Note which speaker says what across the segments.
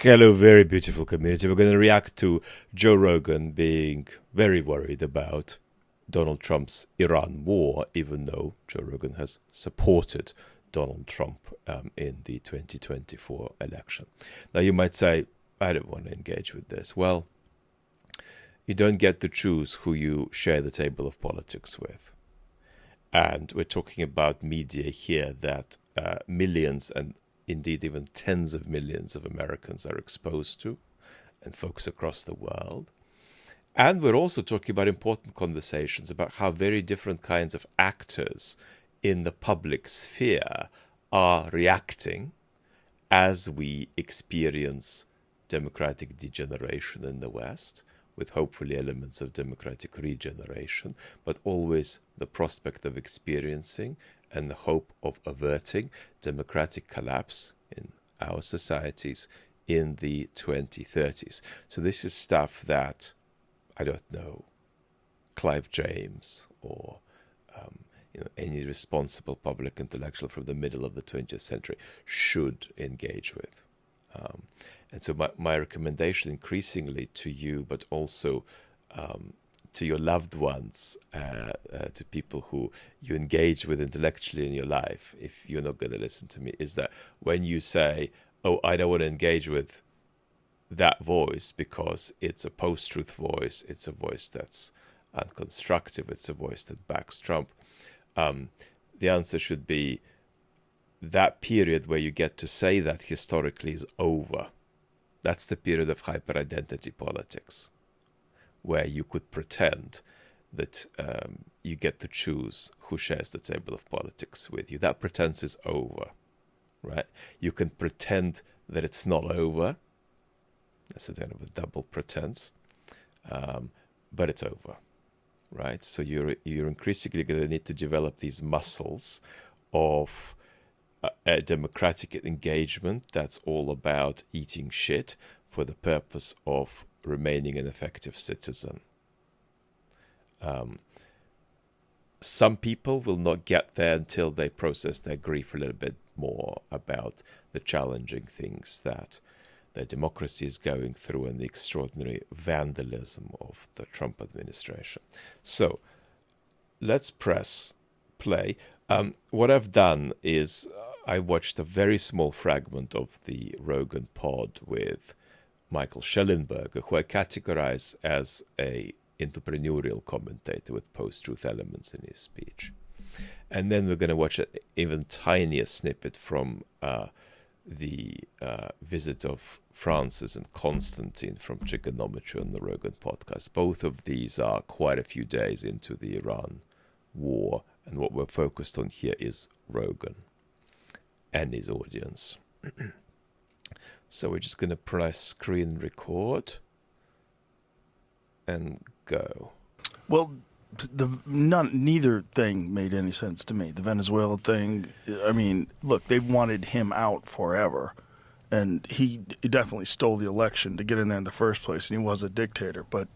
Speaker 1: Hello, very beautiful community. We're going to react to Joe Rogan being very worried about Donald Trump's Iran war, even though Joe Rogan has supported Donald Trump in the 2024 election. Now, you might say, I don't want to engage with this. Well, you don't get to choose who you share the table of politics with. And we're talking about media here that millions and indeed even tens of millions of Americans are exposed to, and folks across the world. And we're also talking about important conversations about how very different kinds of actors in the public sphere are reacting as we experience democratic degeneration in the West, with hopefully elements of democratic regeneration, but always the prospect of experiencing and the hope of averting democratic collapse in our societies in the 2030s. So this is stuff that, I don't know, Clive James or any responsible public intellectual from the middle of the 20th century should engage with. And so my recommendation increasingly to you, but also to your loved ones, to people who you engage with intellectually in your life, if you're not going to listen to me, is that when you say, oh, I don't want to engage with that voice because it's a post-truth voice, it's a voice that's unconstructive, it's a voice that backs Trump, the answer should be that period where you get to say that historically is over. That's the period of hyper-identity politics, where you could pretend that you get to choose who shares the table of politics with you. That pretense is over, right? You can pretend that it's not over. That's a kind of a double pretense, but it's over, right? So you're increasingly going to need to develop these muscles of a democratic engagement that's all about eating shit for the purpose of remaining an effective citizen. Some people will not get there until they process their grief a little bit more about the challenging things that their democracy is going through and the extraordinary vandalism of the Trump administration. So let's press play. What I've done is I watched a very small fragment of the Rogan pod with Michael Schellenberger, who I categorize as a entrepreneurial commentator with post-truth elements in his speech. And then we're going to watch an even tinier snippet from the visit of Francis and Constantine from Trigonometry on the Rogan podcast. Both of these are quite a few days into the Iran war, and what we're focused on here is Rogan and his audience. So we're just going to press screen record and go.
Speaker 2: Well, neither thing made any sense to me. The Venezuela thing, I mean, look, they've wanted him out forever. And he definitely stole the election to get in there in the first place, and he was a dictator. But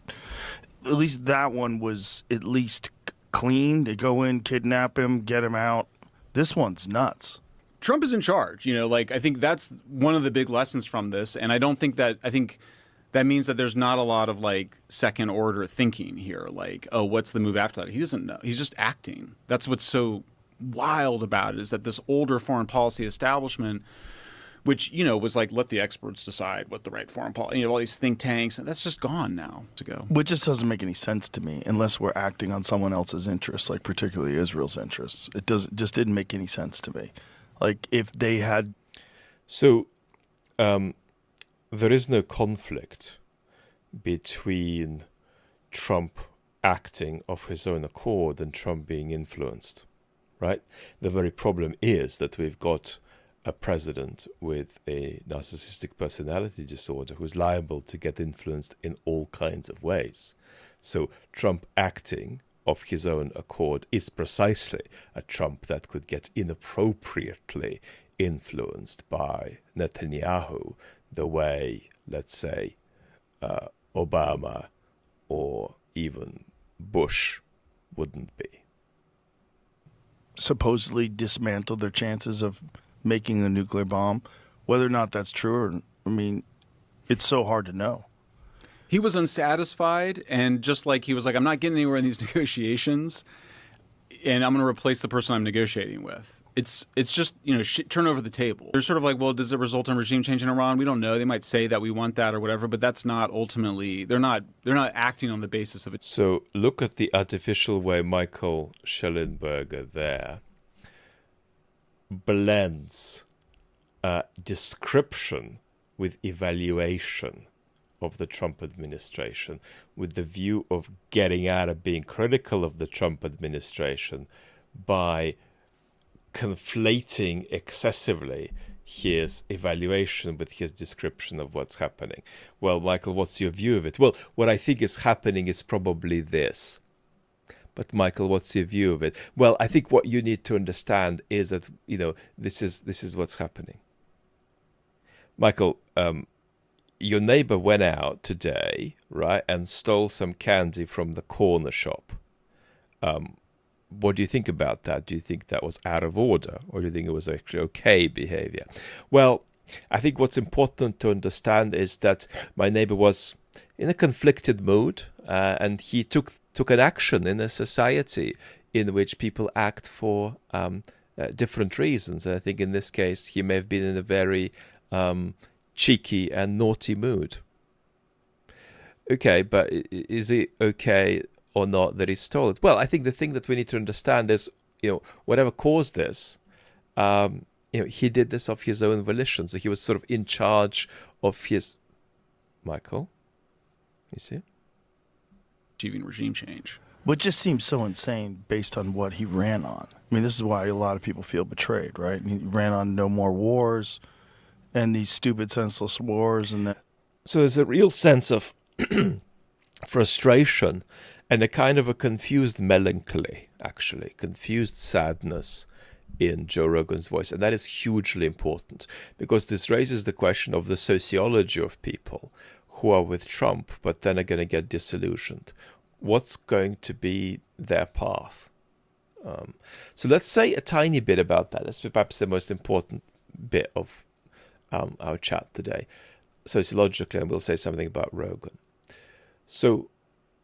Speaker 2: at least that one was at least clean. They go in, kidnap him, get him out. This one's nuts.
Speaker 3: Trump is in charge, I think that's one of the big lessons from this. And I think that means that there's not a lot of second order thinking here. Oh, what's the move after that? He doesn't know. He's just acting. That's what's so wild about it, is that this older foreign policy establishment, which, was let the experts decide what the right foreign policy, all these think tanks, that's just gone now to go.
Speaker 2: Which just doesn't make any sense to me unless we're acting on someone else's interests, particularly Israel's interests. Just didn't make any sense to me. If they had...
Speaker 1: So there is no conflict between Trump acting of his own accord and Trump being influenced, right? The very problem is that we've got a president with a narcissistic personality disorder who's liable to get influenced in all kinds of ways. So Trump acting of his own accord is precisely a Trump that could get inappropriately influenced by Netanyahu the way, let's say, Obama or even Bush wouldn't be.
Speaker 2: Supposedly dismantled their chances of making a nuclear bomb. Whether or not that's true, It's so hard to know.
Speaker 3: He was unsatisfied, and just like he was like, I'm not getting anywhere in these negotiations, and I'm going to replace the person I'm negotiating with. It's just, turn over the table. They're sort of like, well, does it result in regime change in Iran? We don't know. They might say that we want that or whatever, but that's not ultimately, they're not acting on the basis of it.
Speaker 1: So look at the artificial way Michael Schellenberger there blends description with evaluation of the Trump administration, with the view of getting out of being critical of the Trump administration by conflating excessively his evaluation with his description of what's happening. Well, Michael, what's your view of it? Well, what I think is happening is probably this. But Michael, what's your view of it? Well, I think what you need to understand is that, this is what's happening. Michael, your neighbor went out today, right, and stole some candy from the corner shop. What do you think about that? Do you think that was out of order, or do you think it was actually okay behavior? Well, I think what's important to understand is that my neighbor was in a conflicted mood, and he took an action in a society in which people act for different reasons. And I think in this case, he may have been in a very cheeky and naughty mood. Okay, but is it okay or not that he stole it? Well, I think the thing that we need to understand is, whatever caused this, he did this of his own volition. So he was sort of in charge of his... Michael? You see?
Speaker 3: Achieving regime change.
Speaker 2: What just seems so insane based on what he ran on. I mean, this is why a lot of people feel betrayed, right? He ran on no more wars and these stupid, senseless wars. And that.
Speaker 1: So there's a real sense of frustration and a kind of a confused melancholy, actually, confused sadness in Joe Rogan's voice. And that is hugely important because this raises the question of the sociology of people who are with Trump, but then are going to get disillusioned. What's going to be their path? So let's say a tiny bit about that. That's perhaps the most important bit of our chat today. Sociologically, and we'll say something about Rogan. So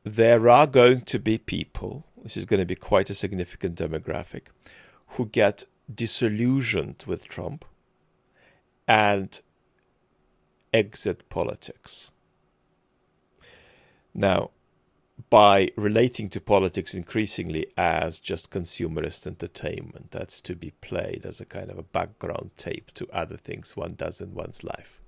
Speaker 1: there are going to be people, this is going to be quite a significant demographic, who get disillusioned with Trump and exit politics. Now, by relating to politics increasingly as just consumerist entertainment, that's to be played as a kind of a background tape to other things one does in one's life.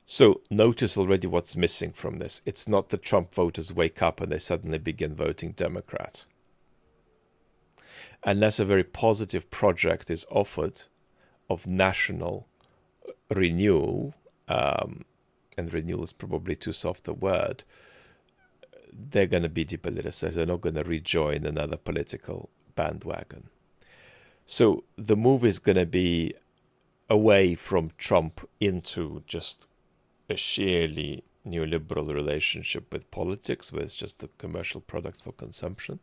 Speaker 1: So notice already what's missing from this. It's not that Trump voters wake up and they suddenly begin voting Democrat. Unless a very positive project is offered of national renewal, and renewal is probably too soft a word, they're going to be depoliticized. They're not going to rejoin another political bandwagon. So the move is going to be away from Trump into just a sheerly neoliberal relationship with politics, where it's just a commercial product for consumption.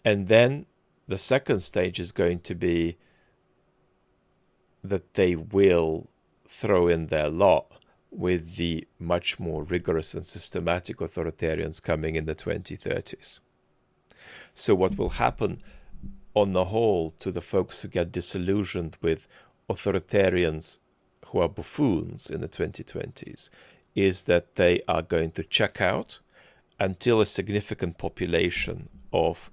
Speaker 1: And then the second stage is going to be that they will throw in their lot with the much more rigorous and systematic authoritarians coming in the 2030s. So what will happen on the whole to the folks who get disillusioned with authoritarians who are buffoons in the 2020s is that they are going to check out until a significant population of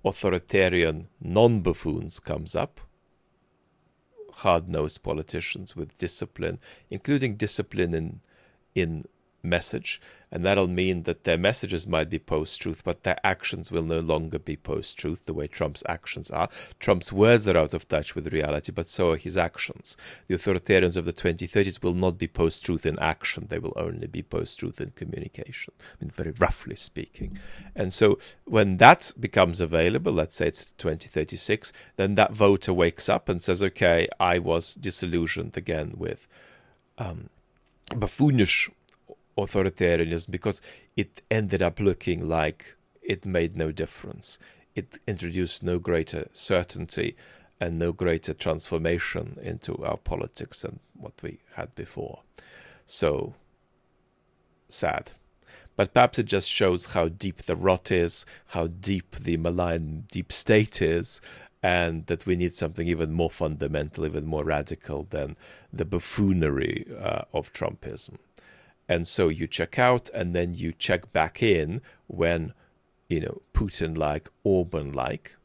Speaker 1: authoritarian non-buffoons comes up, hard-nosed politicians with discipline, including discipline in message, and that'll mean that their messages might be post-truth, but their actions will no longer be post-truth the way Trump's actions are. Trump's words are out of touch with reality, but so are his actions. The authoritarians of the 2030s will not be post-truth in action. They will only be post-truth in communication, I mean, very roughly speaking. And so when that becomes available, let's say it's 2036, then that voter wakes up and says, okay, I was disillusioned again with buffoonish authoritarianism because it ended up looking like it made no difference. It introduced no greater certainty, and no greater transformation into our politics than what we had before. So sad. But perhaps it just shows how deep the rot is, how deep the malign deep state is, and that we need something even more fundamental, even more radical than the buffoonery of Trumpism. And so you check out, and then you check back in when, Putin-like, Orban-like,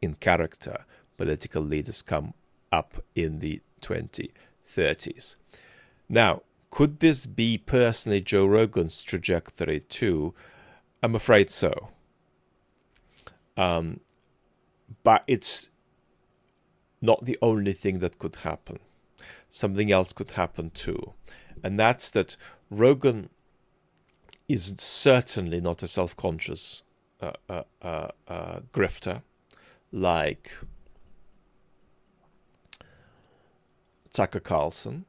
Speaker 1: in character, political leaders come up in the 2030s. Now, could this be personally Joe Rogan's trajectory too? I'm afraid so. But it's not the only thing that could happen. Something else could happen too. And that's that Rogan is certainly not a self-conscious grifter like Tucker Carlson,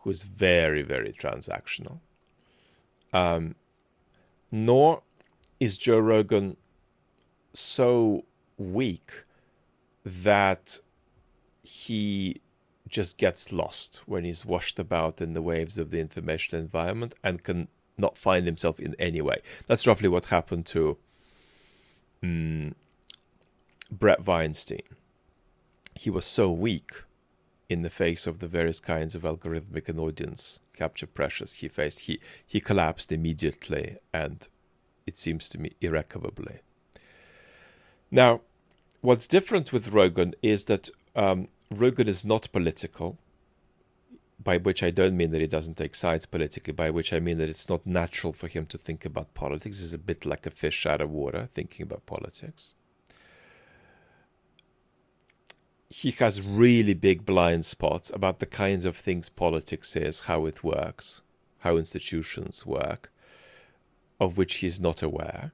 Speaker 1: who is very, very transactional. Nor is Joe Rogan so weak that he just gets lost when he's washed about in the waves of the information environment and can not find himself in any way. That's roughly what happened to Brett Weinstein. He was so weak in the face of the various kinds of algorithmic and audience capture pressures he faced. He collapsed immediately, and it seems to me irrecoverably. Now, what's different with Rogan is that Rogan is not political, by which I don't mean that he doesn't take sides politically, by which I mean that it's not natural for him to think about politics. He's a bit like a fish out of water thinking about politics. He has really big blind spots about the kinds of things politics is, how it works, how institutions work, of which he is not aware.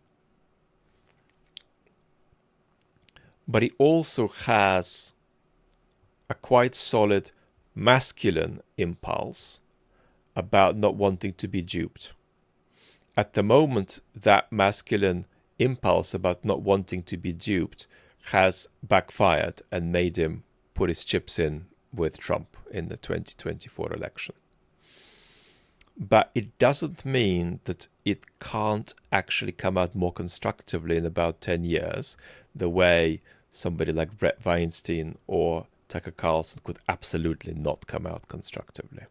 Speaker 1: But he also has a quite solid masculine impulse about not wanting to be duped. At the moment, that masculine impulse about not wanting to be duped has backfired and made him put his chips in with Trump in the 2024 election. But it doesn't mean that it can't actually come out more constructively in about 10 years, the way somebody like Brett Weinstein or Tucker Carlson could absolutely not come out constructively.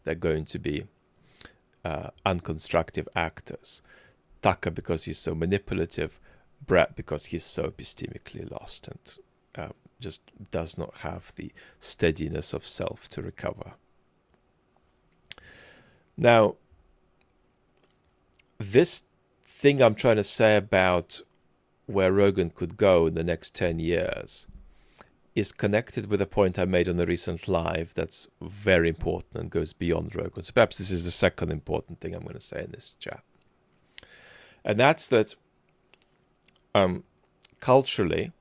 Speaker 1: They're going to be unconstructive actors. Tucker because he's so manipulative, Brett because he's so epistemically lost and just does not have the steadiness of self to recover. Now, this thing I'm trying to say about where Rogan could go in the next 10 years is connected with a point I made on a recent live that's very important and goes beyond Rogan. So perhaps this is the second important thing I'm going to say in this chat. And that's that culturally,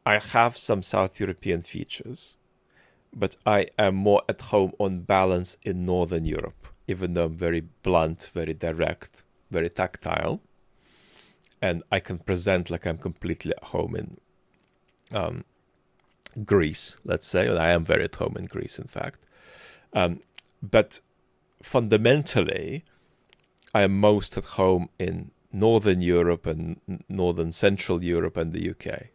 Speaker 1: I have some South European features, but I am more at home on balance in Northern Europe, even though I'm very blunt, very direct, very tactile. And I can present like I'm completely at home in Greece, let's say. And I am very at home in Greece, in fact. But fundamentally, I am most at home in Northern Europe and Northern Central Europe and the UK.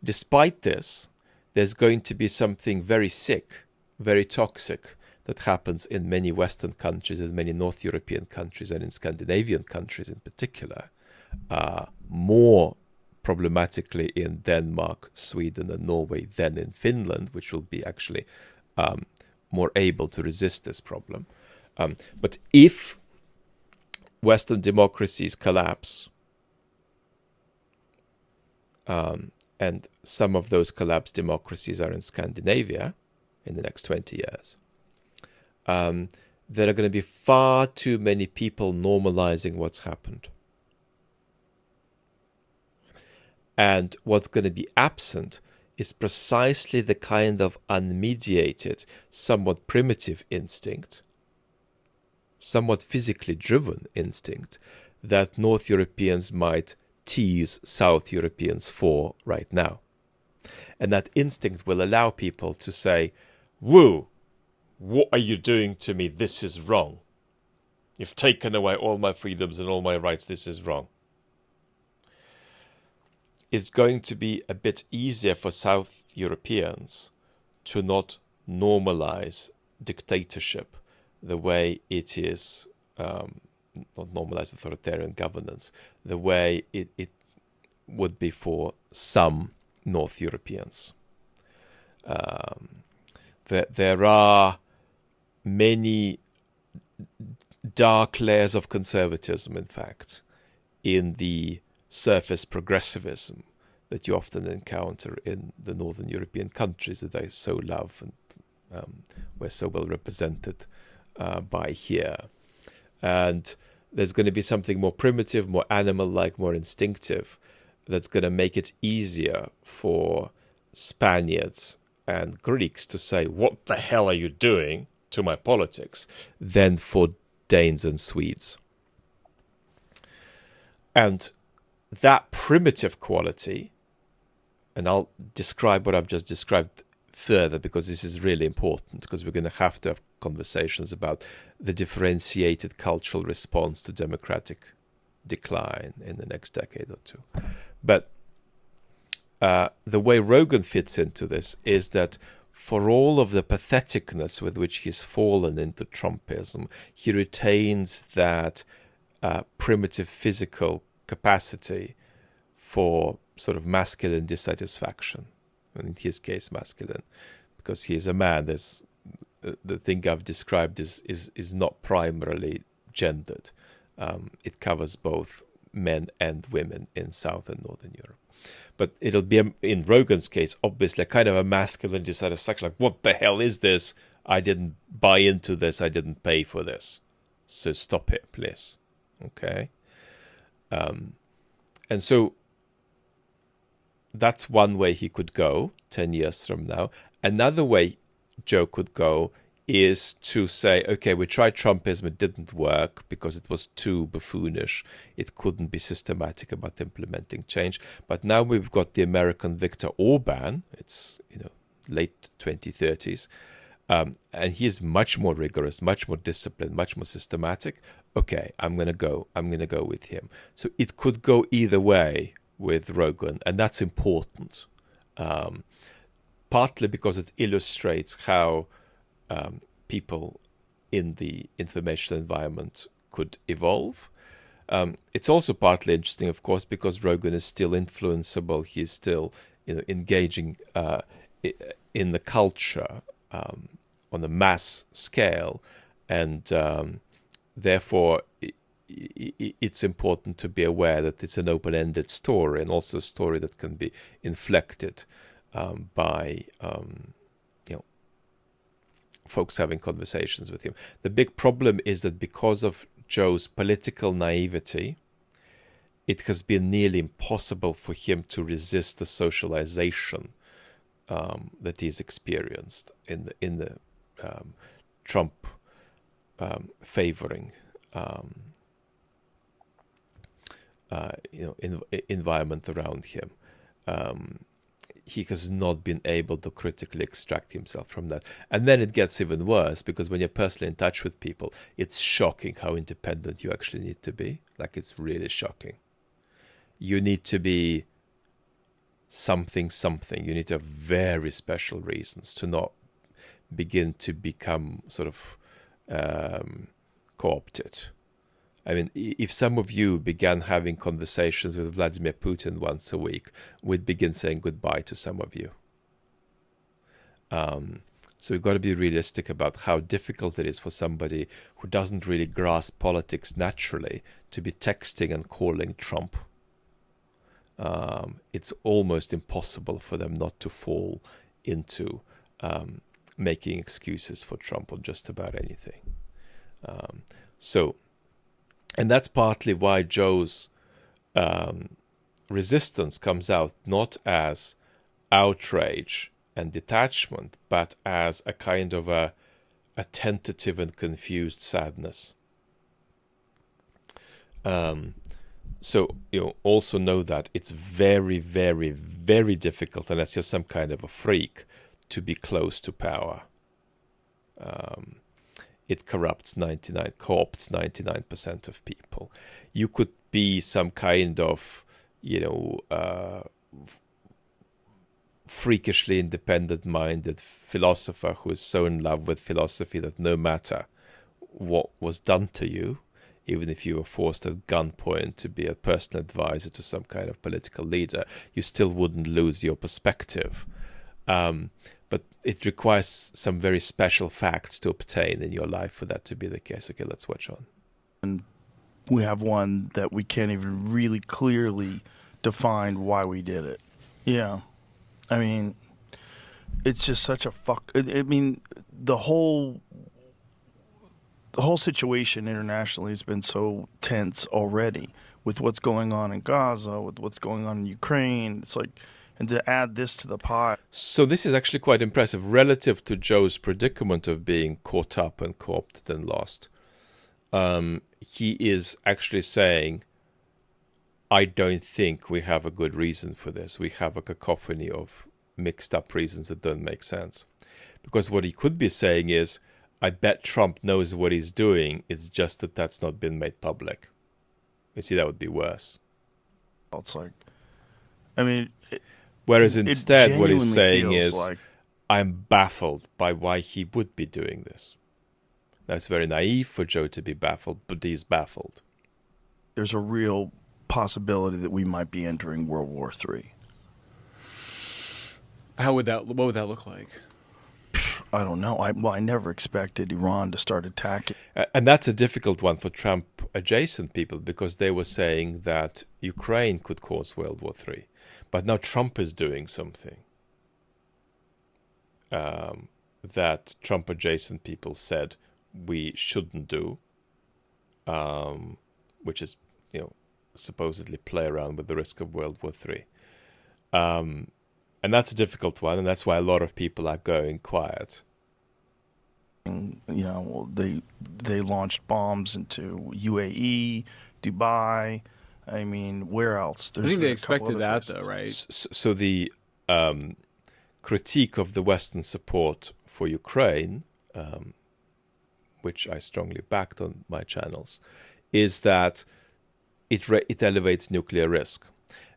Speaker 1: Despite this, there's going to be something very sick, very toxic that happens in many Western countries, in many North European countries, and in Scandinavian countries in particular, more problematically in Denmark, Sweden, and Norway than in Finland, which will be actually more able to resist this problem. But if Western democracies collapse, and some of those collapsed democracies are in Scandinavia in the next 20 years, there are going to be far too many people normalizing what's happened. And what's going to be absent is precisely the kind of unmediated, somewhat primitive instinct, somewhat physically driven instinct that North Europeans might tease South Europeans for right now. And that instinct will allow people to say, whoa, what are you doing to me? This is wrong. You've taken away all my freedoms and all my rights. This is wrong. It's going to be a bit easier for South Europeans to not normalize dictatorship the way it is, not normalize authoritarian governance, the way it would be for some North Europeans. There are many dark layers of conservatism, in fact, in the surface progressivism that you often encounter in the Northern European countries that I so love and we're so well represented by here. And there's going to be something more primitive, more animal-like, more instinctive that's going to make it easier for Spaniards and Greeks to say, what the hell are you doing to my politics, than for Danes and Swedes. And that primitive quality, and I'll describe what I've just described further because this is really important, because we're going to have conversations about the differentiated cultural response to democratic decline in the next decade or two. But the way Rogan fits into this is that for all of the patheticness with which he's fallen into Trumpism, he retains that primitive physical capacity for sort of masculine dissatisfaction, and in his case masculine, because he is a man. There's the thing I've described is not primarily gendered. It covers both men and women in South and Northern Europe. But it'll be, in Rogan's case, obviously a kind of a masculine dissatisfaction, like, what the hell is this? I didn't buy into this. I didn't pay for this. So stop it, please. Okay? And so that's one way he could go 10 years from now. Another way Joe could go is to say, okay, we tried Trumpism, it didn't work because it was too buffoonish. It couldn't be systematic about implementing change. But now we've got the American Viktor Orban. It's, late 2030s. And he's much more rigorous, much more disciplined, much more systematic. Okay, I'm gonna go with him. So it could go either way with Rogan, and that's important. Partly because it illustrates how people in the information environment could evolve. It's also partly interesting, of course, because Rogan is still influenceable. He's still, engaging in the culture on a mass scale, and therefore it's important to be aware that it's an open-ended story, and also a story that can be inflected by folks having conversations with him. The big problem is that because of Joe's political naivety, it has been nearly impossible for him to resist the socialization that he's experienced in the Trump favoring environment around him. He has not been able to critically extract himself from that. And then it gets even worse, because when you're personally in touch with people, it's shocking how independent you actually need to be. Like, it's really shocking. You need to be something. You need to have very special reasons to not begin to become sort of co-opted. I mean, if some of you began having conversations with Vladimir Putin once a week, we'd begin saying goodbye to some of you. So we've got to be realistic about how difficult it is for somebody who doesn't really grasp politics naturally to be texting and calling Trump. It's almost impossible for them not to fall into making excuses for Trump on just about anything. And that's partly why Joe's resistance comes out not as outrage and detachment, but as a kind of a tentative and confused sadness. So also know that it's very, very, very difficult, unless you're some kind of a freak, to be close to power. It co-opts 99% of people. You could be some kind of, freakishly independent-minded philosopher who is so in love with philosophy that no matter what was done to you, even if you were forced at gunpoint to be a personal advisor to some kind of political leader, you still wouldn't lose your perspective. But it requires some very special facts to obtain in your life for that to be the case. Okay, let's watch on.
Speaker 2: And we have one that we can't even really clearly define why we did it. Yeah. I mean, it's just such a I mean, the whole situation internationally has been so tense already with what's going on in Gaza, with what's going on in Ukraine. It's like, and to add this to the pot.
Speaker 1: So this is actually quite impressive relative to Joe's predicament of being caught up and co-opted and lost. He is actually saying, I don't think we have a good reason for this. We have a cacophony of mixed up reasons that don't make sense. Because what he could be saying is, I bet Trump knows what he's doing. It's just that that's not been made public. You see, that would be worse.
Speaker 2: It's like, I mean...
Speaker 1: Whereas instead, what he's saying is,
Speaker 2: like...
Speaker 1: I'm baffled by why he would be doing this. Now, it's very naive for Joe to be baffled, but he's baffled.
Speaker 2: There's a real possibility that we might be entering World War III.
Speaker 3: What would that look like?
Speaker 2: I don't know. I never expected Iran to start attacking.
Speaker 1: And that's a difficult one for Trump-adjacent people, because they were saying that Ukraine could cause World War III. But now Trump is doing something that Trump-adjacent people said we shouldn't do, which is, supposedly play around with the risk of World War III. And that's a difficult one, and that's why a lot of people are going quiet.
Speaker 2: They launched bombs into UAE, Dubai. I mean, where else?
Speaker 3: I think they expected that, though, right?
Speaker 1: So the critique of the Western support for Ukraine, which I strongly backed on my channels, is that it elevates nuclear risk.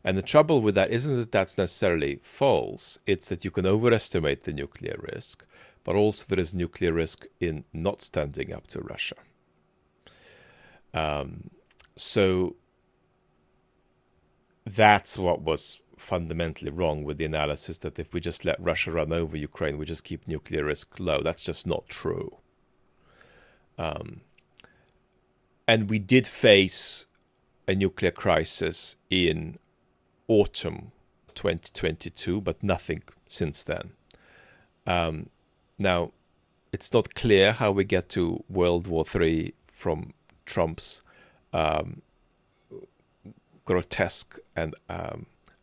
Speaker 1: And the trouble with that isn't that that's necessarily false. It's that you can overestimate the nuclear risk, but also there is nuclear risk in not standing up to Russia. So that's what was fundamentally wrong with the analysis, that if we just let Russia run over Ukraine, we just keep nuclear risk low. That's just not true. And we did face a nuclear crisis in autumn 2022, but nothing since then. Now, it's not clear how we get to World War III from Trump's grotesque and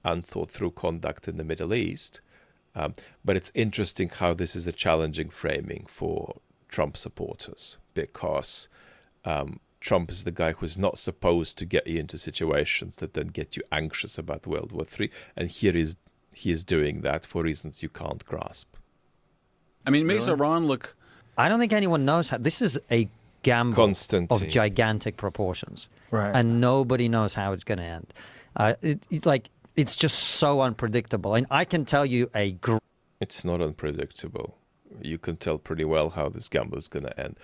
Speaker 1: unthought-through conduct in the Middle East. But it's interesting how this is a challenging framing for Trump supporters, because Trump is the guy who's not supposed to get you into situations that then get you anxious about World War III. And he is doing that for reasons you can't grasp.
Speaker 3: I mean, it makes Iran look...
Speaker 4: I don't think anyone knows how... This is a gamble of gigantic proportions.
Speaker 2: Right.
Speaker 4: And nobody knows how it's going to end. It's just so unpredictable. And I can tell you
Speaker 1: It's not unpredictable. You can tell pretty well how this gamble is going to end.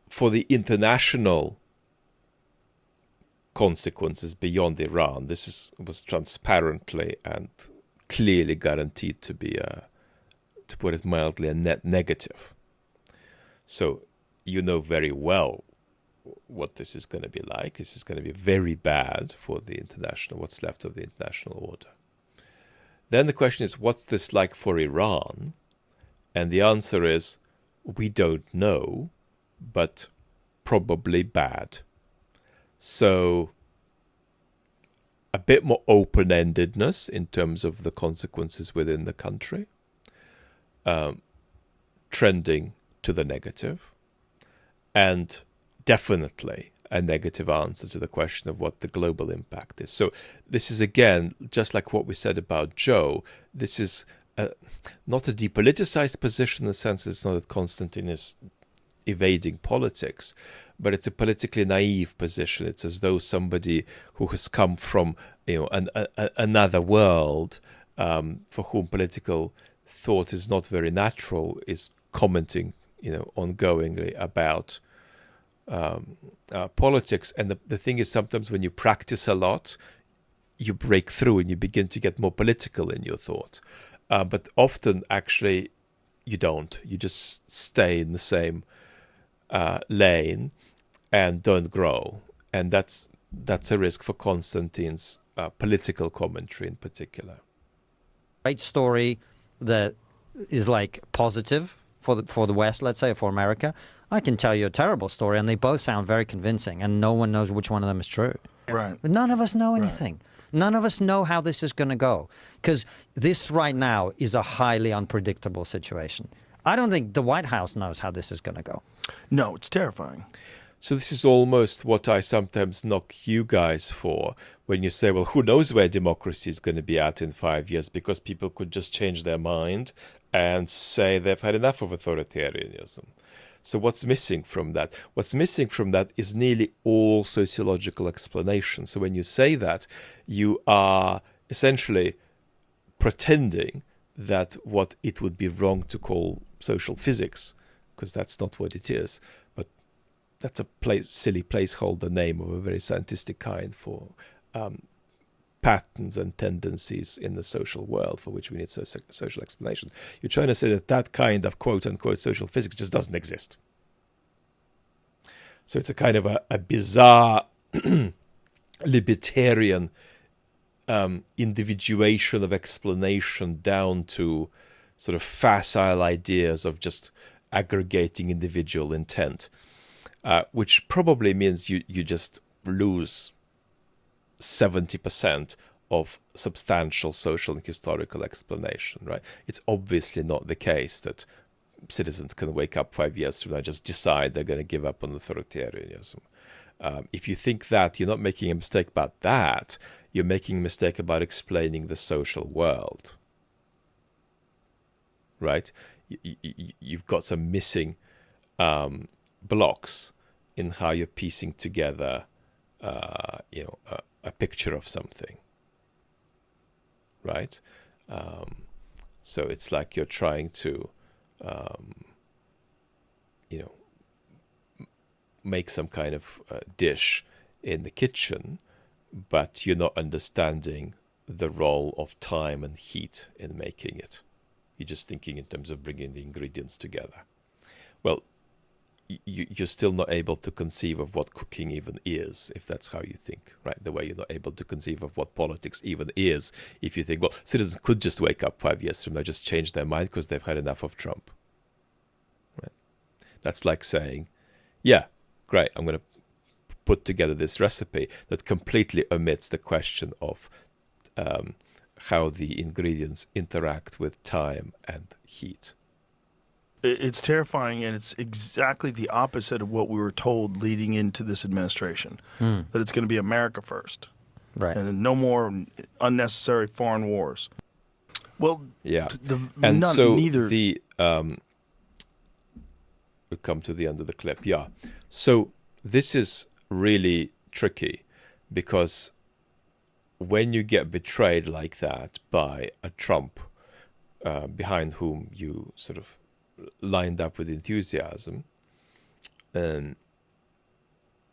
Speaker 1: For the international consequences beyond Iran, this was transparently and clearly guaranteed to be to put it mildly, a net negative. So you know very well what this is going to be like. This is going to be very bad for the international, what's left of the international order. Then the question is, what's this like for Iran? And the answer is, we don't know, but probably bad. So a bit more open-endedness in terms of the consequences within the country, trending to the negative, and definitely a negative answer to the question of what the global impact is. So this is, again, just like what we said about Joe, this is not a depoliticized position in the sense that it's not that Konstantin is evading politics, but it's a politically naive position. It's as though somebody who has come from another world, for whom political thought is not very natural, is commenting ongoingly about politics. And the thing is, sometimes when you practice a lot, you break through and you begin to get more political in your thought. But often, actually, you don't. You just stay in the same lane and don't grow. And that's a risk for Konstantin's political commentary in particular.
Speaker 4: Great story that is like positive for the West, let's say, for America. I can tell you a terrible story, and they both sound very convincing, and no one knows which one of them is true.
Speaker 2: Right.
Speaker 4: None of us know anything. None of us know how this is going to go, because this right now is a highly unpredictable situation. I don't think the White House knows how this is going to go.
Speaker 2: No, it's terrifying.
Speaker 1: So this is almost what I sometimes knock you guys for when you say, well, who knows where democracy is going to be at in 5 years, because people could just change their mind and say they've had enough of authoritarianism. So what's missing from that? What's missing from that is nearly all sociological explanation. So when you say that, you are essentially pretending that what it would be wrong to call social physics, because that's not what it is, but that's a silly placeholder name of a very scientific kind for patterns and tendencies in the social world for which we need social explanation. You're trying to say that kind of quote-unquote social physics just doesn't exist. So it's a kind of a bizarre libertarian individuation of explanation down to sort of facile ideas of just aggregating individual intent, which probably means you just lose 70% of substantial social and historical explanation, right? It's obviously not the case that citizens can wake up 5 years from now and just decide they're going to give up on authoritarianism. If you think that, you're not making a mistake about that. You're making a mistake about explaining the social world, right? You've got some missing blocks in how you're piecing together, a picture of something, right? So it's like you're trying to, make some kind of dish in the kitchen, but you're not understanding the role of time and heat in making it. You're just thinking in terms of bringing the ingredients together. Well, you're still not able to conceive of what cooking even is, if that's how you think, right? The way you're not able to conceive of what politics even is, if you think, well, citizens could just wake up 5 years from now, just change their mind because they've had enough of Trump, right? That's like saying, yeah, great, I'm going to put together this recipe that completely omits the question of how the ingredients interact with time and heat.
Speaker 2: It's terrifying, and it's exactly the opposite of what we were told leading into this administration, that it's going to be America first,
Speaker 4: Right.
Speaker 2: and no more unnecessary foreign wars. Well,
Speaker 1: yeah, neither. We come to the end of the clip. Yeah, so this is really tricky because when you get betrayed like that by a Trump, behind whom you sort of lined up with enthusiasm, and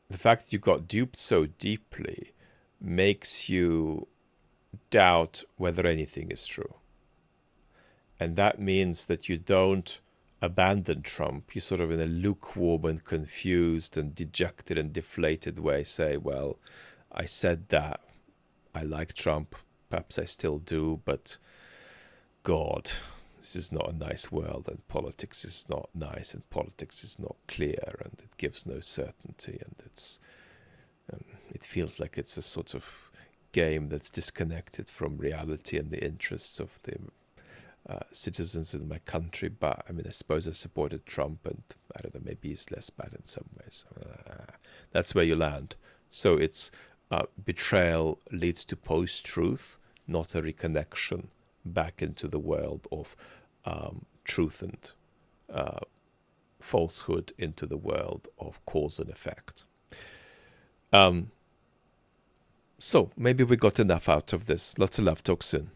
Speaker 1: the fact that you got duped so deeply makes you doubt whether anything is true. And that means that you don't abandon Trump. You sort of, in a lukewarm and confused and dejected and deflated way, say, well, I said that I like Trump, perhaps I still do, but God, this is not a nice world, and politics is not nice, and politics is not clear, and it gives no certainty, and it feels like it's a sort of game that's disconnected from reality and the interests of the citizens in my country, but I mean, I suppose I supported Trump, and I don't know, maybe he's less bad in some ways. That's where you land. So it's betrayal leads to post-truth, not a reconnection back into the world of truth and falsehood, into the world of cause and effect. So maybe we got enough out of this. Lots of love. Talk soon.